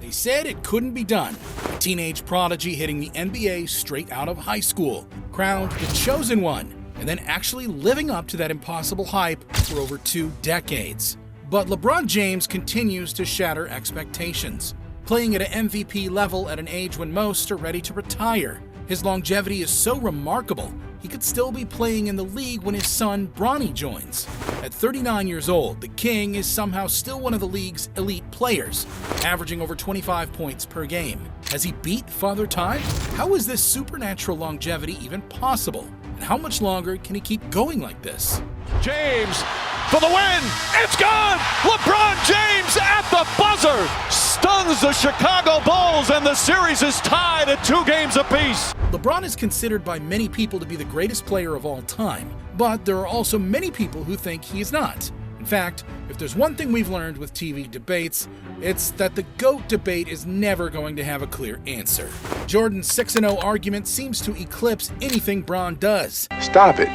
They said it couldn't be done. A teenage prodigy hitting the NBA straight out of high school, crowned the chosen one, and then actually living up to that impossible hype for over 2 decades. But LeBron James continues to shatter expectations, playing at an MVP level at an age when most are ready to retire. His longevity is so remarkable, he could still be playing in the league when his son Bronny joins. At 39 years old, the King is somehow still one of the league's elite players, averaging over 25 points per game. Has he beat Father Time? How is this supernatural longevity even possible? And how much longer can he keep going like this? James for the win! It's gone! LeBron James at the buzzer! Stuns the Chicago Bulls, and the series is tied at 2 games apiece. LeBron is considered by many people to be the greatest player of all time, but there are also many people who think he is not. In fact, if there's one thing we've learned with TV debates, it's that the GOAT debate is never going to have a clear answer. Jordan's 6-0 argument seems to eclipse anything Bron does. Stop it.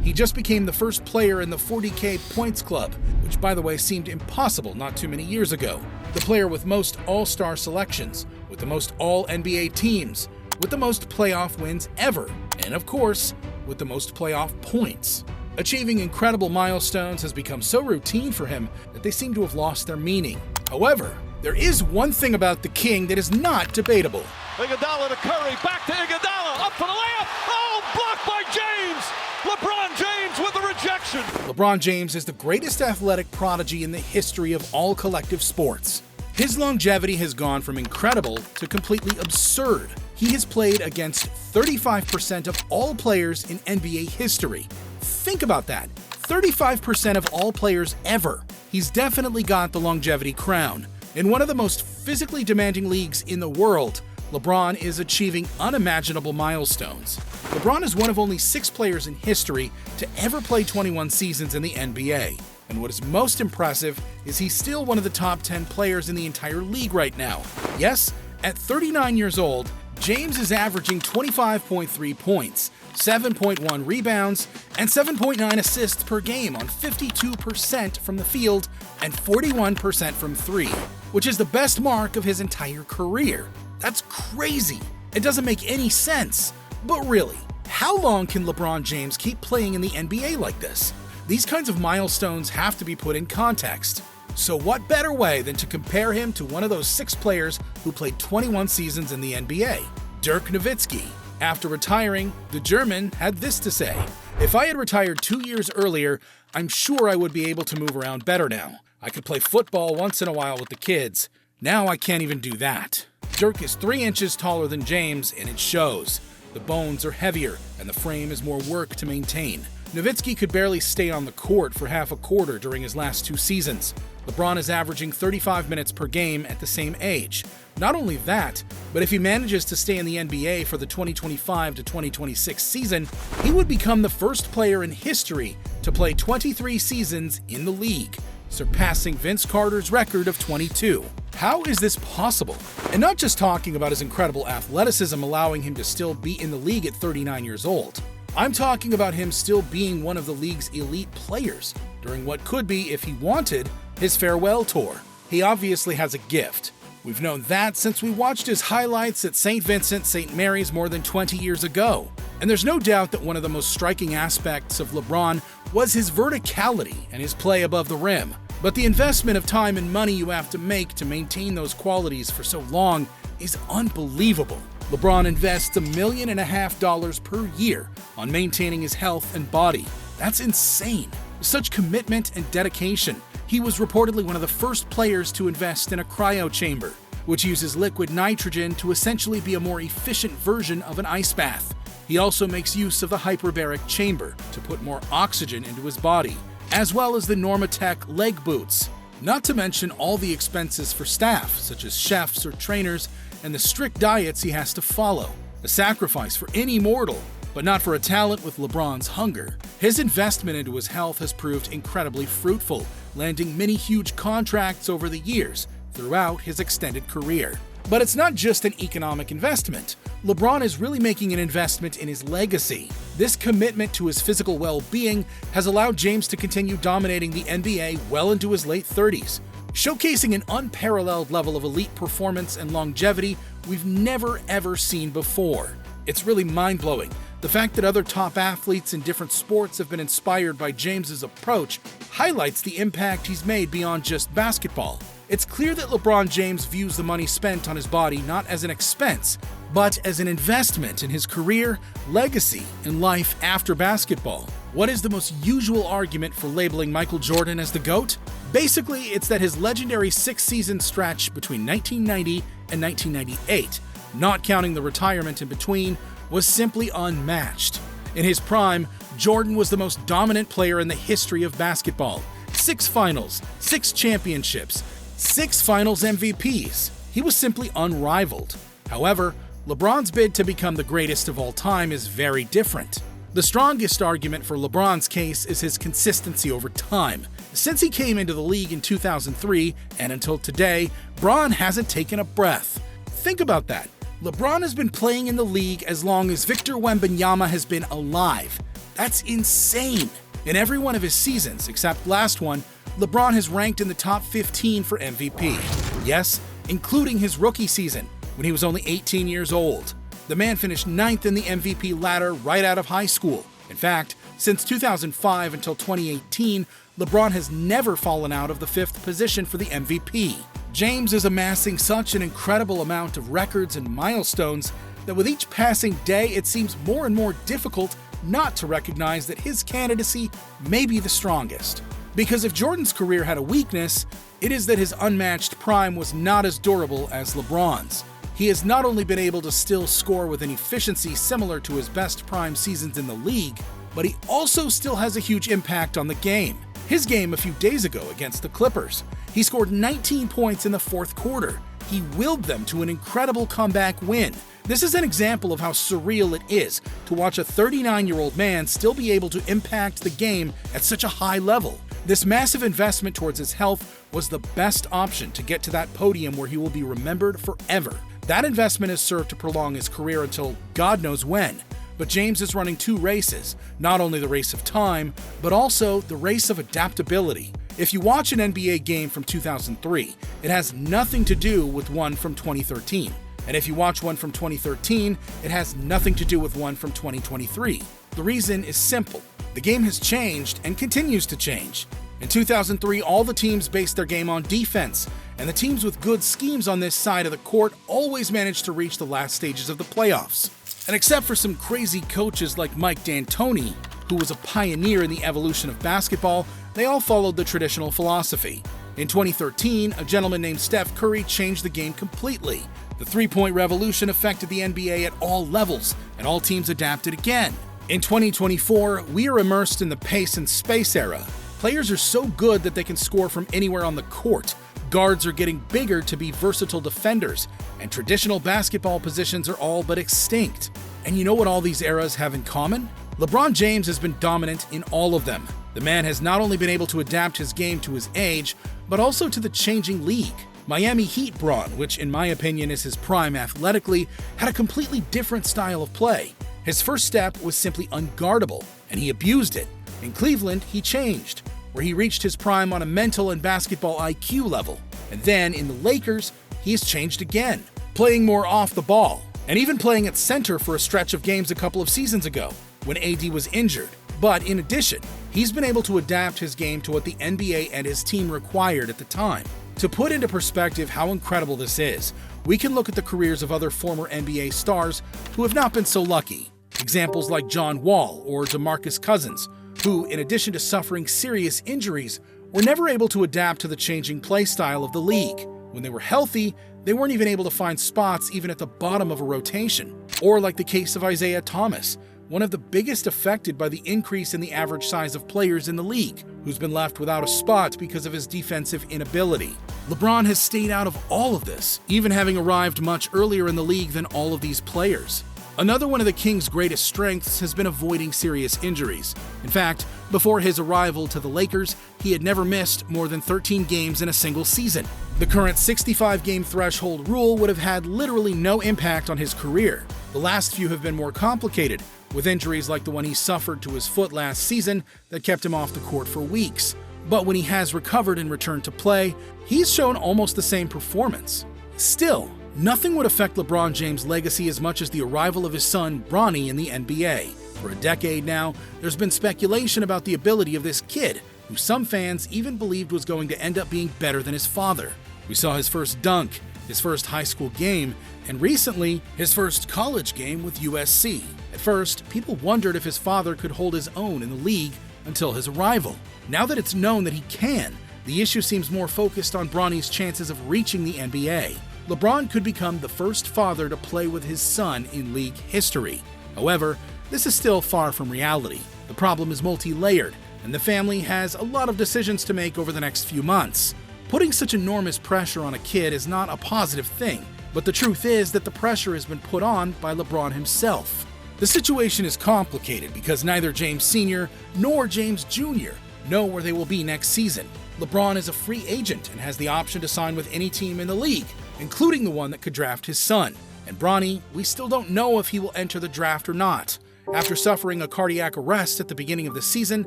He just became the first player in the 40K points club, which by the way seemed impossible not too many years ago. The player with most all-star selections, with the most all-NBA teams, with the most playoff wins ever, and of course, with the most playoff points. Achieving incredible milestones has become so routine for him that they seem to have lost their meaning. However, there is one thing about the King that is not debatable. Iguodala to Curry, back to Iguodala, up for the layup. Oh, blocked by James. LeBron James with the rejection. LeBron James is the greatest athletic prodigy in the history of all collective sports. His longevity has gone from incredible to completely absurd. He has played against 35% of all players in NBA history. Think about that. 35% of all players ever. He's definitely got the longevity crown. In one of the most physically demanding leagues in the world, LeBron is achieving unimaginable milestones. LeBron is one of only 6 players in history to ever play 21 seasons in the NBA. And what is most impressive is he's still one of the top 10 players in the entire league right now. Yes, at 39 years old, James is averaging 25.3 points, 7.1 rebounds, and 7.9 assists per game on 52% from the field and 41% from 3, which is the best mark of his entire career. That's crazy. It doesn't make any sense. But really, how long can LeBron James keep playing in the NBA like this? These kinds of milestones have to be put in context. So what better way than to compare him to one of those 6 players who played 21 seasons in the NBA? Dirk Nowitzki. After retiring, the German had this to say: "If I had retired 2 years earlier, I'm sure I would be able to move around better now. I could play football once in a while with the kids. Now I can't even do that." Dirk is 3 inches taller than James, and it shows. The bones are heavier, and the frame is more work to maintain. Nowitzki could barely stay on the court for half a quarter during his last 2 seasons. LeBron is averaging 35 minutes per game at the same age. Not only that, but if he manages to stay in the NBA for the 2025 to 2026 season, he would become the first player in history to play 23 seasons in the league, surpassing Vince Carter's record of 22. How is this possible? And not just talking about his incredible athleticism allowing him to still be in the league at 39 years old. I'm talking about him still being one of the league's elite players during what could be, if he wanted, his farewell tour. He obviously has a gift. We've known that since we watched his highlights at St. Vincent St. Mary's more than 20 years ago. And there's no doubt that one of the most striking aspects of LeBron was his verticality and his play above the rim. But the investment of time and money you have to make to maintain those qualities for so long is unbelievable. LeBron invests $1.5 million per year on maintaining his health and body. That's insane. Such commitment and dedication. He was reportedly one of the first players to invest in a cryo chamber, which uses liquid nitrogen to essentially be a more efficient version of an ice bath. He also makes use of the hyperbaric chamber to put more oxygen into his body, as well as the Normatec leg boots. Not to mention all the expenses for staff, such as chefs or trainers, and the strict diets he has to follow. A sacrifice for any mortal, but not for a talent with LeBron's hunger. His investment into his health has proved incredibly fruitful, landing many huge contracts over the years throughout his extended career. But it's not just an economic investment. LeBron is really making an investment in his legacy. This commitment to his physical well-being has allowed James to continue dominating the NBA well into his late 30s, showcasing an unparalleled level of elite performance and longevity we've never ever seen before. It's really mind-blowing. The fact that other top athletes in different sports have been inspired by James's approach highlights the impact he's made beyond just basketball. It's clear that LeBron James views the money spent on his body not as an expense, but as an investment in his career, legacy, and life after basketball. What is the most usual argument for labeling Michael Jordan as the GOAT? Basically, it's that his legendary six-season stretch between 1990 and 1998, not counting the retirement in between, was simply unmatched. In his prime, Jordan was the most dominant player in the history of basketball. 6 finals, 6 championships, 6 finals MVPs. He was simply unrivaled. However, LeBron's bid to become the greatest of all time is very different. The strongest argument for LeBron's case is his consistency over time. Since he came into the league in 2003 and until today, Bron hasn't taken a breath. Think about that. LeBron has been playing in the league as long as Victor Wembanyama has been alive. That's insane. In every one of his seasons, except last one, LeBron has ranked in the top 15 for MVP. Yes, including his rookie season, when he was only 18 years old. The man finished 9th in the MVP ladder right out of high school. In fact, since 2005 until 2018, LeBron has never fallen out of the 5th position for the MVP. James is amassing such an incredible amount of records and milestones that with each passing day, it seems more and more difficult not to recognize that his candidacy may be the strongest. Because if Jordan's career had a weakness, it is that his unmatched prime was not as durable as LeBron's. He has not only been able to still score with an efficiency similar to his best prime seasons in the league, but he also still has a huge impact on the game. His game a few days ago against the Clippers, he scored 19 points in the 4th quarter. He willed them to an incredible comeback win. This is an example of how surreal it is to watch a 39-year-old man still be able to impact the game at such a high level. This massive investment towards his health was the best option to get to that podium where he will be remembered forever. That investment has served to prolong his career until God knows when. But James is running 2 races, not only the race of time, but also the race of adaptability. If you watch an NBA game from 2003, it has nothing to do with one from 2013. And if you watch one from 2013, it has nothing to do with one from 2023. The reason is simple. The game has changed and continues to change. In 2003, all the teams based their game on defense, and the teams with good schemes on this side of the court always managed to reach the last stages of the playoffs. And except for some crazy coaches like Mike D'Antoni, who was a pioneer in the evolution of basketball, they all followed the traditional philosophy. In 2013, a gentleman named Steph Curry changed the game completely. The three-point revolution affected the NBA at all levels, and all teams adapted again. In 2024, we are immersed in the pace and space era. Players are so good that they can score from anywhere on the court. Guards are getting bigger to be versatile defenders, and traditional basketball positions are all but extinct. And you know what all these eras have in common? LeBron James has been dominant in all of them. The man has not only been able to adapt his game to his age, but also to the changing league. Miami Heat Bron, which in my opinion is his prime athletically, had a completely different style of play. His first step was simply unguardable, and he abused it. In Cleveland, he changed, where he reached his prime on a mental and basketball IQ level. And then in the Lakers, he has changed again, playing more off the ball, and even playing at center for a stretch of games a couple of seasons ago, when AD was injured. But in addition, he's been able to adapt his game to what the NBA and his team required at the time. To put into perspective how incredible this is, we can look at the careers of other former NBA stars who have not been so lucky. Examples like John Wall or DeMarcus Cousins, who, in addition to suffering serious injuries, were never able to adapt to the changing play style of the league. When they were healthy, they weren't even able to find spots even at the bottom of a rotation. Or like the case of Isaiah Thomas, one of the biggest affected by the increase in the average size of players in the league, who's been left without a spot because of his defensive inability. LeBron has stayed out of all of this, even having arrived much earlier in the league than all of these players. Another one of the Kings' greatest strengths has been avoiding serious injuries. In fact, before his arrival to the Lakers, he had never missed more than 13 games in a single season. The current 65-game threshold rule would have had literally no impact on his career. The last few have been more complicated, with injuries like the one he suffered to his foot last season that kept him off the court for weeks. But when he has recovered and returned to play, he's shown almost the same performance. Still, nothing would affect LeBron James' legacy as much as the arrival of his son, Bronny, in the NBA. For a decade now, there's been speculation about the ability of this kid, who some fans even believed was going to end up being better than his father. We saw his first dunk, his first high school game, and recently, his first college game with USC. At first, people wondered if his father could hold his own in the league until his arrival. Now that it's known that he can, the issue seems more focused on Bronny's chances of reaching the NBA. LeBron could become the first father to play with his son in league history. However, this is still far from reality. The problem is multi-layered, and the family has a lot of decisions to make over the next few months. Putting such enormous pressure on a kid is not a positive thing, but the truth is that the pressure has been put on by LeBron himself. The situation is complicated because neither James Sr. nor James Jr. know where they will be next season. LeBron is a free agent and has the option to sign with any team in the league, including the one that could draft his son. And Bronny, we still don't know if he will enter the draft or not. After suffering a cardiac arrest at the beginning of the season,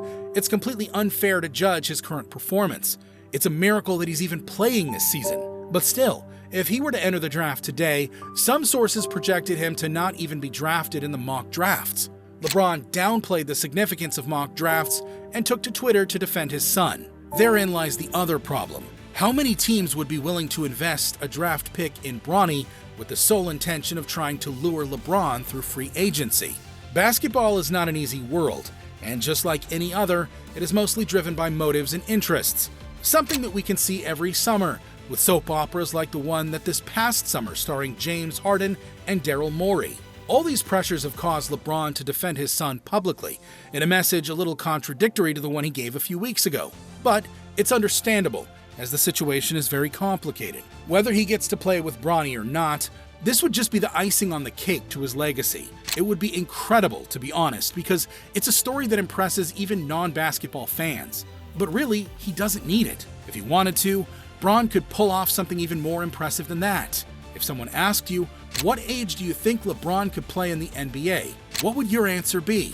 it's completely unfair to judge his current performance. It's a miracle that he's even playing this season. But still, if he were to enter the draft today, some sources projected him to not even be drafted in the mock drafts. LeBron downplayed the significance of mock drafts and took to Twitter to defend his son. Therein lies the other problem. How many teams would be willing to invest a draft pick in Bronny with the sole intention of trying to lure LeBron through free agency? Basketball is not an easy world, and just like any other, it is mostly driven by motives and interests. Something that we can see every summer, with soap operas like the one that this past summer starring James Harden and Daryl Morey. All these pressures have caused LeBron to defend his son publicly, in a message a little contradictory to the one he gave a few weeks ago. But it's understandable, as the situation is very complicated. Whether he gets to play with Bronny or not, this would just be the icing on the cake to his legacy. It would be incredible, to be honest, because it's a story that impresses even non-basketball fans. But really, he doesn't need it. If he wanted to, Bron could pull off something even more impressive than that. If someone asked you, what age do you think LeBron could play in the NBA? What would your answer be?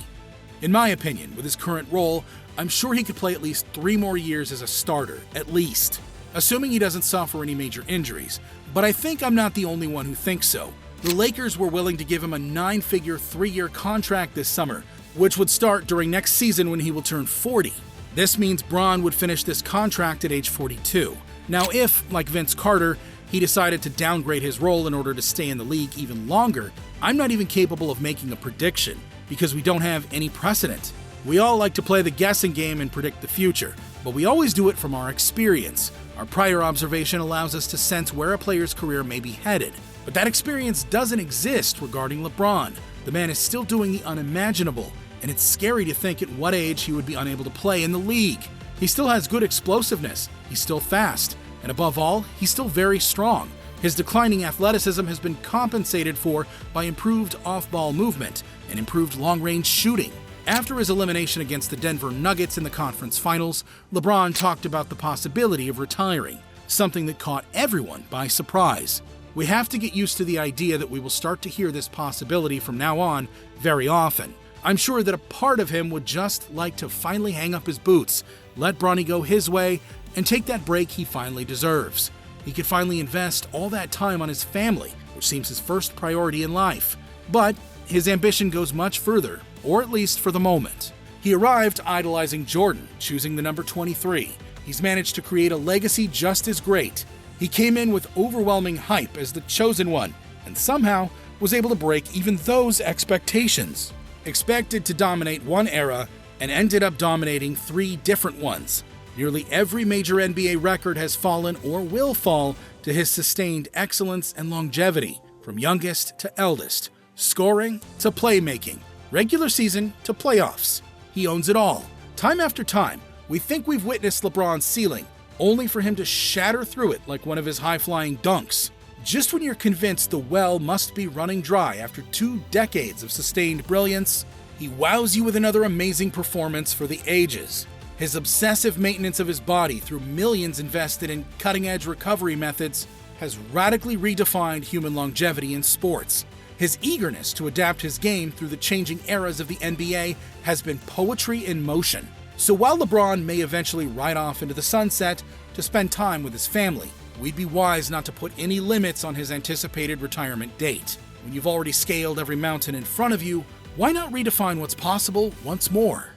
In my opinion, with his current role, I'm sure he could play at least 3 more years as a starter, at least. Assuming he doesn't suffer any major injuries. But I think I'm not the only one who thinks so. The Lakers were willing to give him a 9-figure 3-year contract this summer, which would start during next season when he will turn 40. This means Bron would finish this contract at age 42. Now if, like Vince Carter, he decided to downgrade his role in order to stay in the league even longer, I'm not even capable of making a prediction, because we don't have any precedent. We all like to play the guessing game and predict the future, but we always do it from our experience. Our prior observation allows us to sense where a player's career may be headed. But that experience doesn't exist regarding LeBron. The man is still doing the unimaginable, and it's scary to think at what age he would be unable to play in the league. He still has good explosiveness, he's still fast, and above all, he's still very strong. His declining athleticism has been compensated for by improved off-ball movement and improved long-range shooting. After his elimination against the Denver Nuggets in the conference finals, LeBron talked about the possibility of retiring, something that caught everyone by surprise. We have to get used to the idea that we will start to hear this possibility from now on very often. I'm sure that a part of him would just like to finally hang up his boots, let Bronny go his way, and take that break he finally deserves. He could finally invest all that time on his family, which seems his first priority in life. But his ambition goes much further, or at least for the moment. He arrived idolizing Jordan, choosing the number 23. He's managed to create a legacy just as great. He came in with overwhelming hype as the chosen one, and somehow was able to break even those expectations. Expected to dominate one era, and ended up dominating 3 different ones. Nearly every major NBA record has fallen or will fall to his sustained excellence and longevity, from youngest to eldest, scoring to playmaking, regular season to playoffs. He owns it all. Time after time, we think we've witnessed LeBron's ceiling, only for him to shatter through it like one of his high-flying dunks. Just when you're convinced the well must be running dry after 2 decades of sustained brilliance, he wows you with another amazing performance for the ages. His obsessive maintenance of his body through millions invested in cutting-edge recovery methods has radically redefined human longevity in sports. His eagerness to adapt his game through the changing eras of the NBA has been poetry in motion. So while LeBron may eventually ride off into the sunset to spend time with his family, we'd be wise not to put any limits on his anticipated retirement date. When you've already scaled every mountain in front of you, why not redefine what's possible once more?